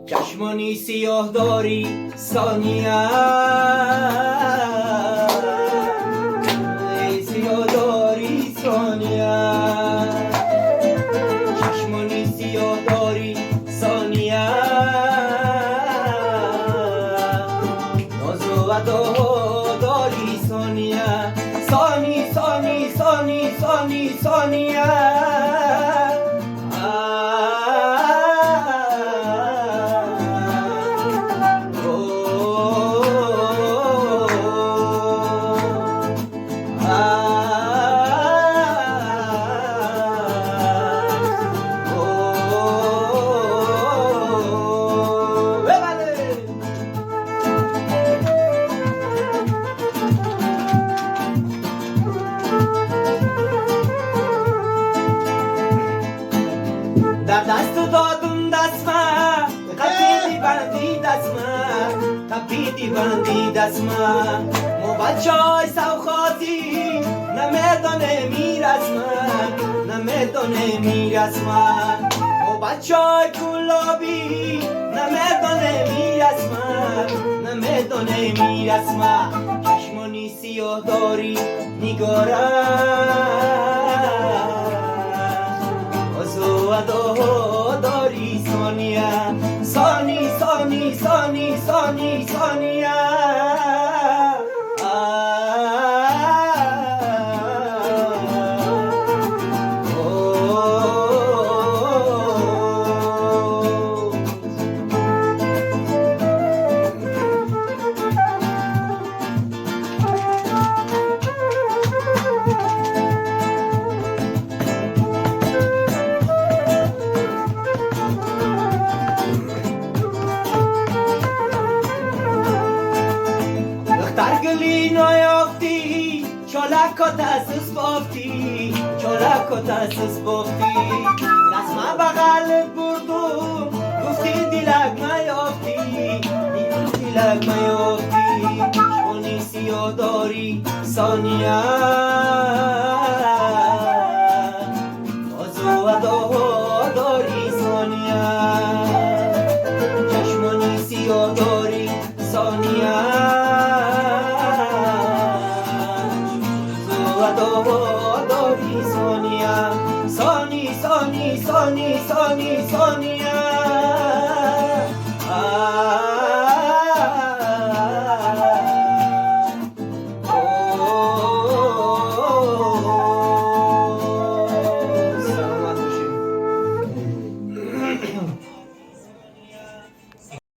چشمانی سیاه داری ثانیه، ای سیاه داری ثانیه، چشمانی سیاه داری ثانیه، ناز و ادا داری ثانیه، ثانی ثانی ثانی ثانی ثانیه. در دست دادم دستم قبیدی بندی دستم قبیدی بندی دستم مو بچه های سوخاتی نمیدانه میرسم نمیدانه میرسم مو بچه های کلابی نمیدانه میرسم نمیدانه میرسم چشمانی سیاه داری نگارم ادا داری ثانیه، ثانی ثانی ثانی ثانی ثانیه. ترگلی نایافتی چالکات اساس بافتی چالکات اساس بافتی نسمه بغلت بردم گفتی دیلک میافتی دیلک میافتی چشمانی سیاه داری ثانیه